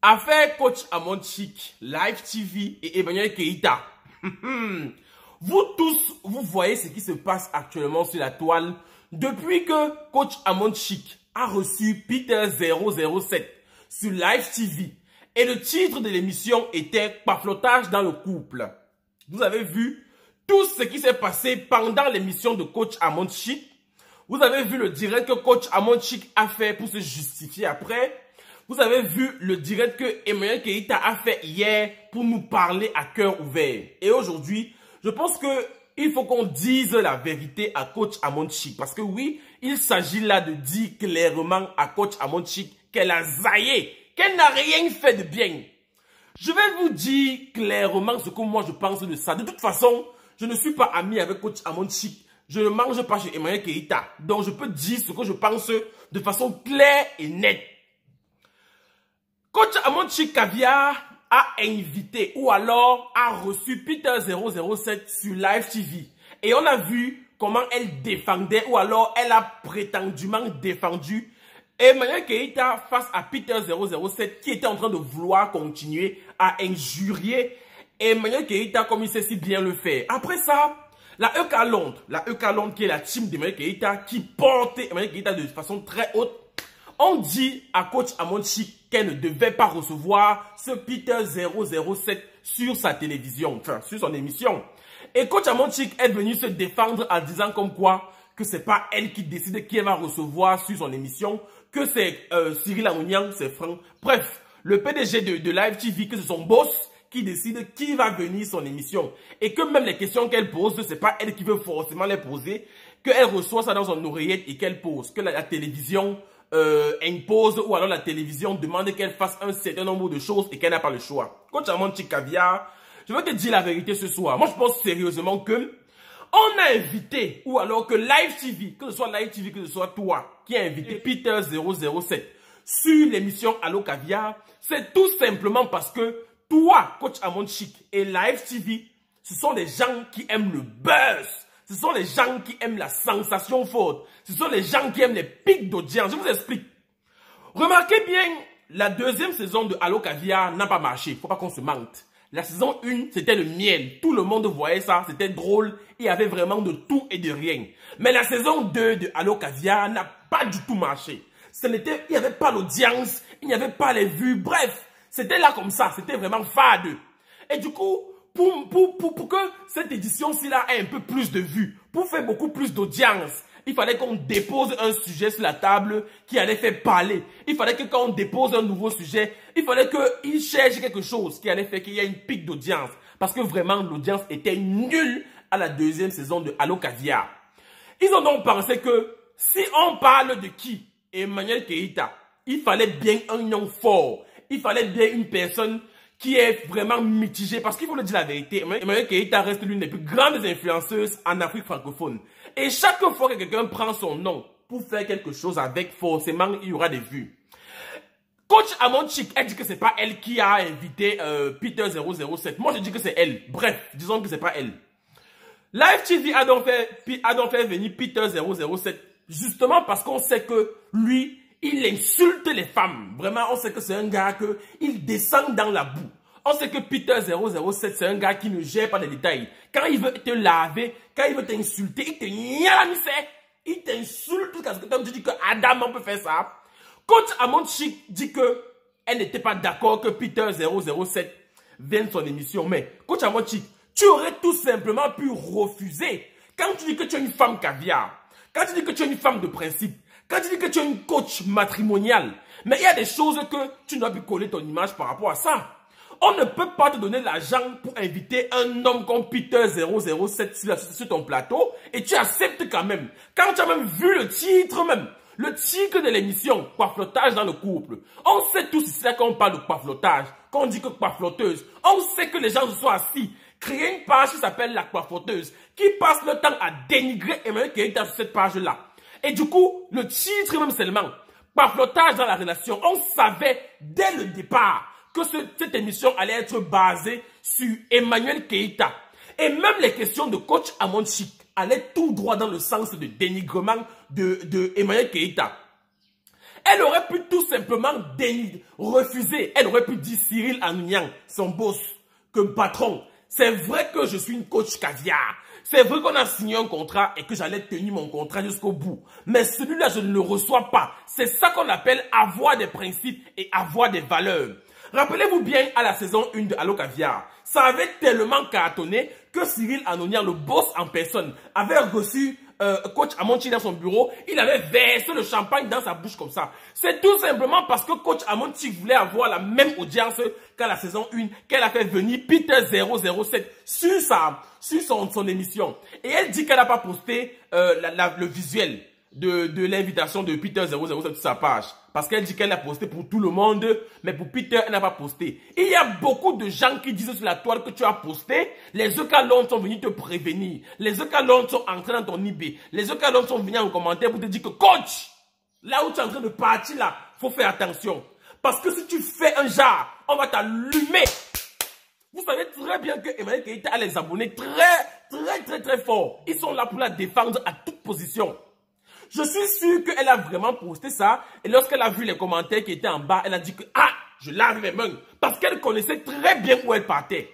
Affaire coach Amon Chic, Live TV et Emmanuel Keita. Vous tous, vous voyez ce qui se passe actuellement sur la toile depuis que coach Amon Chic a reçu Peter 007 sur Live TV. Et le titre de l'émission était Paflotage dans le couple. Vous avez vu tout ce qui s'est passé pendant l'émission de coach Amon Chic. Vous avez vu le direct que coach Amon Chic a fait pour se justifier après. Vous avez vu le direct que Emmanuel Keita a fait hier pour nous parler à cœur ouvert. Et aujourd'hui, je pense qu'il faut qu'on dise la vérité à coach Amon Chic. Parce que oui, il s'agit là de dire clairement à coach Amon Chic qu'elle a zaillé, qu'elle n'a rien fait de bien. Je vais vous dire clairement ce que moi je pense de ça. De toute façon, je ne suis pas ami avec coach Amon Chic. Je ne mange pas chez Emmanuel Keita. Donc je peux dire ce que je pense de façon claire et nette. Coach Amon Chic Caviar a invité ou alors a reçu Peter 007 sur Live TV. Et on a vu comment elle défendait ou alors elle a prétendument défendu Emmanuel Keita face à Peter 007 qui était en train de vouloir continuer à injurier Emmanuel Keita comme il sait si bien le faire. Après ça, la EK Londres qui est la team d'Emmanuel Keita qui portait Emmanuel Keita de façon très haute, on dit à coach Amon Chic qu'elle ne devait pas recevoir ce Peter 007 sur sa télévision, enfin sur son émission. Et coach Amon Chic est venu se défendre en disant comme quoi que c'est pas elle qui décide qui elle va recevoir sur son émission, que c'est Cyril Amounian, c'est Franck. Bref, le PDG de Live TV, que c'est son boss qui décide qui va venir son émission. Et que même les questions qu'elle pose, c'est pas elle qui veut forcément les poser, qu'elle reçoit ça dans son oreillette et qu'elle pose, que la télévision impose ou alors la télévision demande qu'elle fasse un certain nombre de choses et qu'elle n'a pas le choix. Coach Amon Chic Caviar, je vais te dire la vérité ce soir. Moi, je pense sérieusement que on a invité, ou alors que Live TV, que ce soit Live TV, que ce soit toi, qui a invité Peter 007 sur l'émission Allo Caviar, c'est tout simplement parce que toi, coach Amon Chic et Live TV, ce sont des gens qui aiment le buzz. Ce sont les gens qui aiment la sensation forte. Ce sont les gens qui aiment les pics d'audience. Je vous explique. Remarquez bien, la deuxième saison de Allo Caviar n'a pas marché. Il ne faut pas qu'on se mente. La saison 1, c'était le miel. Tout le monde voyait ça. C'était drôle. Il y avait vraiment de tout et de rien. Mais la saison 2 de Allo Caviar n'a pas du tout marché. Il n'y avait pas l'audience. Il n'y avait pas les vues. Bref, c'était là comme ça. C'était vraiment fade. Et du coup, pour que cette édition-ci là ait un peu plus de vues, pour faire beaucoup plus d'audience, il fallait qu'on dépose un sujet sur la table qui allait faire parler. Il fallait que quand on dépose un nouveau sujet, il fallait qu'il cherche quelque chose qui allait faire qu'il y ait une pique d'audience. Parce que vraiment, l'audience était nulle à la deuxième saison de Allo Caviar. Ils ont donc pensé que si on parle de qui? Emmanuel Keita, il fallait bien un nom fort. Il fallait bien une personne qui est vraiment mitigé, parce qu'il faut le dire la vérité, Emmanuel Keita reste l'une des plus grandes influenceuses en Afrique francophone. Et chaque fois que quelqu'un prend son nom pour faire quelque chose avec, forcément, il y aura des vues. Coach Amon Chic, elle dit que c'est pas elle qui a invité Peter 007. Moi, je dis que c'est elle. Bref, disons que c'est pas elle. Live TV a donc fait venir Peter 007, justement parce qu'on sait que lui, il insulte les femmes. Vraiment, on sait que c'est un gars il descend dans la boue. On sait que Peter 007, c'est un gars qui ne gère pas les détails. Quand il veut te laver, quand il veut t'insulter, il te niamise. Il t'insulte parce que quand tu dis que Adam, on peut faire ça. Coach Amon Chic dit que elle n'était pas d'accord que Peter 007 vienne son émission. Mais Coach Amon Chic, tu aurais tout simplement pu refuser. Quand tu dis que tu es une femme caviar, quand tu dis que tu es une femme de principe, quand tu dis que tu es une coach matrimoniale, mais il y a des choses que tu dois plus coller ton image par rapport à ça. On ne peut pas te donner l'argent pour inviter un homme comme Peter 007 sur ton plateau et tu acceptes quand même. Quand tu as même vu le titre de l'émission, Paflotage dans le couple. On sait tous ici quand on parle de paflotage, quand on dit que pafloteuse, on sait que les gens se sont assis, créer une page qui s'appelle la pafloteuse, qui passe le temps à dénigrer Emmanuel Keita sur cette page-là. Et du coup, le titre même seulement, Paflotage dans la relation, on savait dès le départ que cette émission allait être basée sur Emmanuel Keita. Et même les questions de coach Amon Chic allaient tout droit dans le sens de dénigrement de Emmanuel Keita. Elle aurait pu tout simplement refuser. Elle aurait pu dire Cyril Hanounian, son boss, comme patron. C'est vrai que je suis une coach caviar. C'est vrai qu'on a signé un contrat et que j'allais tenir mon contrat jusqu'au bout. Mais celui-là, je ne le reçois pas. C'est ça qu'on appelle avoir des principes et avoir des valeurs. Rappelez-vous bien à la saison 1 de Allo Caviar. Ça avait tellement cartonné que Cyril Hanounian, le boss en personne, avait reçu coach Amonchi dans son bureau. Il avait versé le champagne dans sa bouche comme ça. C'est tout simplement parce que coach Amonchi voulait avoir la même audience qu'à la saison 1, qu'elle a fait venir Peter 007 sur son émission. Et elle dit qu'elle n'a pas posté le visuel de l'invitation de Peter 007 sur sa page. Parce qu'elle dit qu'elle l'a posté pour tout le monde, mais pour Peter, elle n'a pas posté. Il y a beaucoup de gens qui disent sur la toile que tu as posté. Les Eucalons sont venus te prévenir. Les Eucalons sont entrés dans ton IB. Les Eucalons sont venus en commentaire pour te dire que coach, là où tu es en train de partir là, faut faire attention. Parce que si tu fais un genre, on va t'allumer. Vous savez très bien que Emmanuel Keita a les abonnés très fort. Ils sont là pour la défendre à toute position. Je suis sûr qu'elle a vraiment posté ça. Et lorsqu'elle a vu les commentaires qui étaient en bas, elle a dit que « Ah, je lave mes mains ». Parce qu'elle connaissait très bien où elle partait.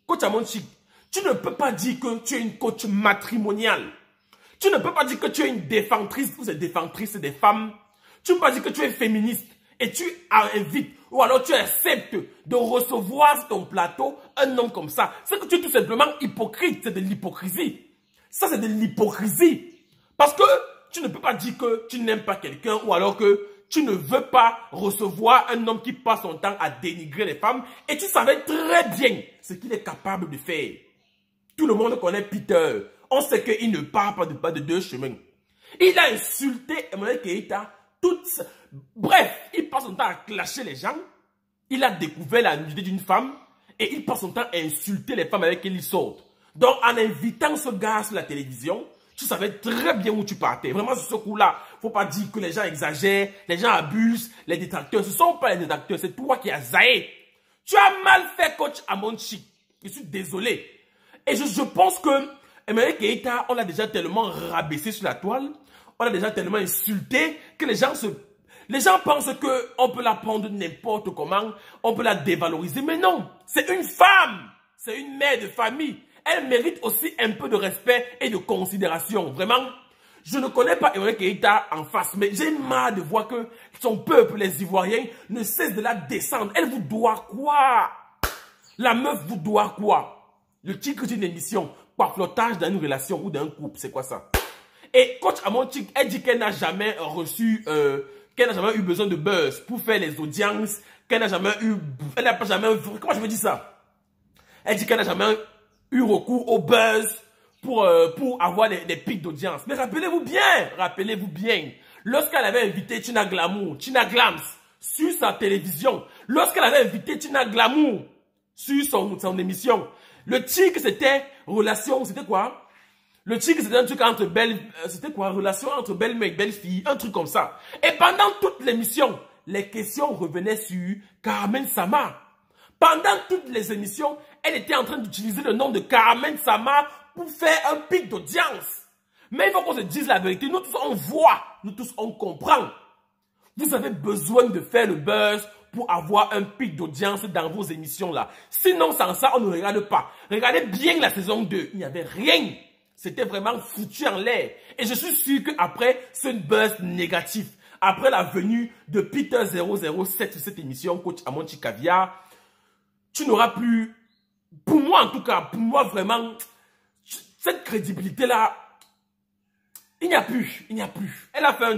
Coach Amonchi, tu ne peux pas dire que tu es une coach matrimoniale. Tu ne peux pas dire que tu es une défendrice ou des défendrices des femmes. Tu ne peux pas dire que tu es féministe. Et tu invites ou alors tu acceptes de recevoir sur ton plateau un homme comme ça. C'est que tu es tout simplement hypocrite. C'est de l'hypocrisie. Ça, c'est de l'hypocrisie. Parce que tu ne peux pas dire que tu n'aimes pas quelqu'un ou alors que tu ne veux pas recevoir un homme qui passe son temps à dénigrer les femmes et tu savais très bien ce qu'il est capable de faire. Tout le monde connaît Peter. On sait qu'il ne part pas de deux chemins. Il a insulté Emmanuel Keita. Bref, il passe son temps à clasher les gens. Il a découvert la nudité d'une femme et il passe son temps à insulter les femmes avec qui il sort. Donc, en invitant ce gars sur la télévision, tu savais très bien où tu partais. Vraiment, sur ce coup-là, faut pas dire que les gens exagèrent, les gens abusent, les détracteurs. Ce ne sont pas les détracteurs, c'est toi qui as zaï. Tu as mal fait, coach Amonchi. Je suis désolé. Et je pense que Emmanuel Keita, on l'a déjà tellement rabaissé sur la toile, on l'a déjà tellement insulté que les gens pensent qu'on peut la prendre n'importe comment, on peut la dévaloriser. Mais non, c'est une femme, c'est une mère de famille. Elle mérite aussi un peu de respect et de considération. Vraiment, je ne connais pas Emmanuel Keita en face, mais j'ai marre de voir que son peuple, les Ivoiriens, ne cesse de la descendre. Elle vous doit quoi? La meuf vous doit quoi? Le titre d'une émission, par flottage dans une relation ou dans un couple, c'est quoi ça? Et coach Amonchi, elle dit qu'elle n'a jamais reçu, qu'elle n'a jamais eu besoin de buzz pour faire les audiences, qu'elle n'a jamais eu, elle n'a pas jamais, comment je veux dire ça? Elle dit qu'elle n'a jamais eu recours au buzz pour avoir des pics d'audience. Mais rappelez-vous bien, lorsqu'elle avait invité Tina Glamour, Tina Glams, sur sa télévision, lorsqu'elle avait invité Tina Glamour sur son émission, le titre c'était relation, c'était quoi? Le titre c'était un truc entre belles, c'était quoi? Relation entre belles mecs, belles filles, un truc comme ça. Et pendant toute l'émission, les questions revenaient sur Carmen Sama. Pendant toutes les émissions, elle était en train d'utiliser le nom de Carmen Sama pour faire un pic d'audience. Mais il faut qu'on se dise la vérité. Nous tous, on voit. Nous tous, on comprend. Vous avez besoin de faire le buzz pour avoir un pic d'audience dans vos émissions là. Sinon, sans ça, on ne regarde pas. Regardez bien la saison 2. Il n'y avait rien. C'était vraiment foutu en l'air. Et je suis sûr qu'après ce buzz négatif, après la venue de Peter 007 sur cette émission, coach Amonchi Caviar, tu n'auras plus, pour moi en tout cas, pour moi vraiment, cette crédibilité-là, il n'y a plus. Elle a fait un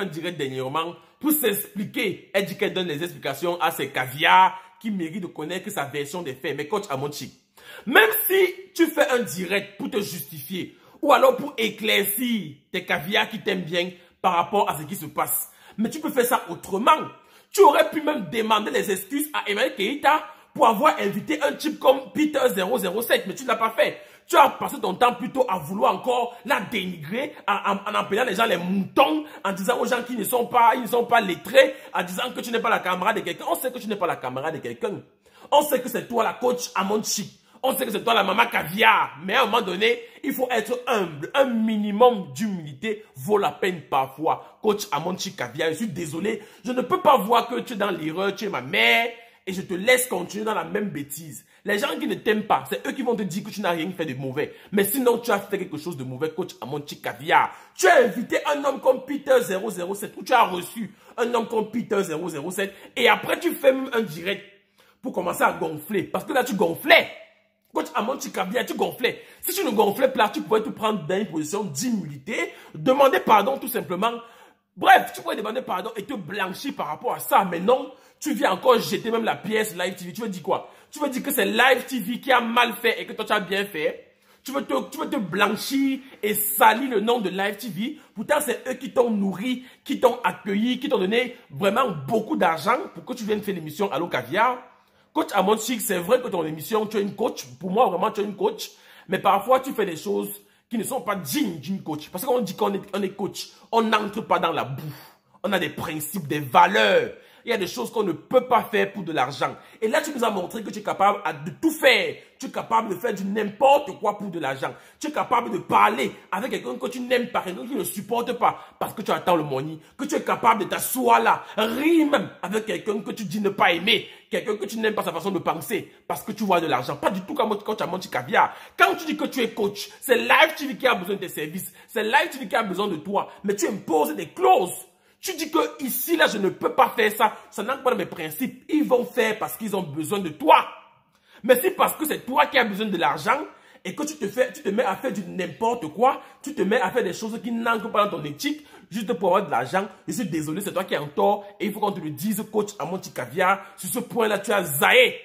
direct dernièrement pour s'expliquer. Elle dit qu'elle donne les explications à ses caviars qui méritent de connaître sa version des faits. Mais coach Amonchi, même si tu fais un direct pour te justifier ou alors pour éclaircir tes caviars qui t'aiment bien par rapport à ce qui se passe, mais tu peux faire ça autrement. Tu aurais pu même demander les excuses à Emmanuel Keita pour avoir invité un type comme Peter 007, mais tu ne l'as pas fait. Tu as passé ton temps plutôt à vouloir encore la dénigrer en appelant les gens les moutons, en disant aux gens qui ne sont pas lettrés, en disant que tu n'es pas la camarade de quelqu'un. On sait que tu n'es pas la camarade de quelqu'un. On sait que c'est toi la coach Amonchi. On sait que c'est toi la maman caviar. Mais à un moment donné, il faut être humble. Un minimum d'humilité vaut la peine parfois. Coach Amonchi Caviar, je suis désolé. Je ne peux pas voir que tu es dans l'erreur, tu es ma mère. Et je te laisse continuer dans la même bêtise. Les gens qui ne t'aiment pas, c'est eux qui vont te dire que tu n'as rien fait de mauvais. Mais sinon, tu as fait quelque chose de mauvais, coach Amonchi Caviar. Tu as invité un homme comme Peter 007, ou tu as reçu un homme comme Peter 007. Et après, tu fais même un direct pour commencer à gonfler. Parce que là, tu gonflais. Coach Amonchi Caviar, tu gonflais. Si tu ne gonflais pas, tu pouvais te prendre dans une position d'humilité, demander pardon tout simplement. Bref, tu pourrais demander pardon et te blanchir par rapport à ça. Mais non, tu viens encore jeter même la pièce Live TV. Tu veux dire quoi? Tu veux dire que c'est Live TV qui a mal fait et que toi tu as bien fait? Tu veux te blanchir et salir le nom de Live TV? Pourtant, c'est eux qui t'ont nourri, qui t'ont accueilli, qui t'ont donné vraiment beaucoup d'argent pour que tu viennes faire l'émission Allo Caviar. Coach Amonchi, c'est vrai que ton émission, tu es une coach. Pour moi, vraiment, tu es une coach. Mais parfois, tu fais des choses qui ne sont pas dignes d'une coach. Parce qu'on dit qu'on est coach, on n'entre pas dans la boue. On a des principes, des valeurs. Il y a des choses qu'on ne peut pas faire pour de l'argent. Et là, tu nous as montré que tu es capable de tout faire. Tu es capable de faire du n'importe quoi pour de l'argent. Tu es capable de parler avec quelqu'un que tu n'aimes pas, quelqu'un qui ne supporte pas parce que tu attends le money. Que tu es capable de t'asseoir là, rire même avec quelqu'un que tu dis ne pas aimer. Quelqu'un que tu n'aimes pas sa façon de penser parce que tu vois de l'argent. Pas du tout comme coach Amonchi Caviar. Quand tu dis que tu es coach, c'est Live TV qui a besoin de tes services. C'est Live TV qui a besoin de toi. Mais tu imposes des clauses. Tu dis que ici, là, je ne peux pas faire ça. Ça n'entre pas dans mes principes. Ils vont faire parce qu'ils ont besoin de toi. Mais si parce que c'est toi qui as besoin de l'argent et que tu te mets à faire du n'importe quoi, tu te mets à faire des choses qui n'entrent pas dans ton éthique, juste pour avoir de l'argent, je suis désolé, c'est toi qui es en tort et il faut qu'on te le dise, coach Amonchi Caviar. Sur ce point-là, tu as zaé.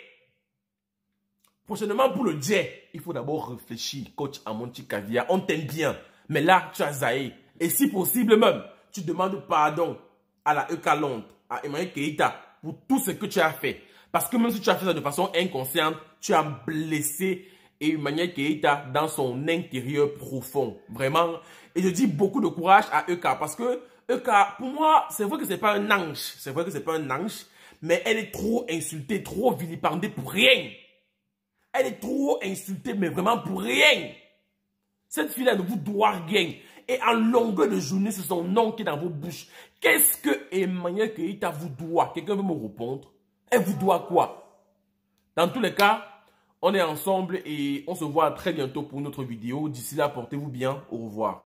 Prochainement, pour le jet, il faut d'abord réfléchir, coach Amonchi Caviar. On t'aime bien, mais là, tu as zaé. Et si possible même, tu demandes pardon à la EK Londres, à Emmanuel Keita, pour tout ce que tu as fait. Parce que même si tu as fait ça de façon inconsciente, tu as blessé Emmanuel Keita dans son intérieur profond. Vraiment. Et je dis beaucoup de courage à EK. Parce que EK, pour moi, c'est vrai que c'est pas un ange. C'est vrai que c'est pas un ange. Mais elle est trop insultée, trop vilipendée pour rien. Elle est trop insultée, mais vraiment pour rien. Cette fille-là ne vous doit rien. Et en longueur de journée, c'est son nom qui est dans vos bouches. Qu'est-ce que Emmanuel Keita vous doit? Quelqu'un veut me répondre? Elle vous doit quoi? Dans tous les cas, on est ensemble et on se voit très bientôt pour une autre vidéo. D'ici là, portez-vous bien. Au revoir.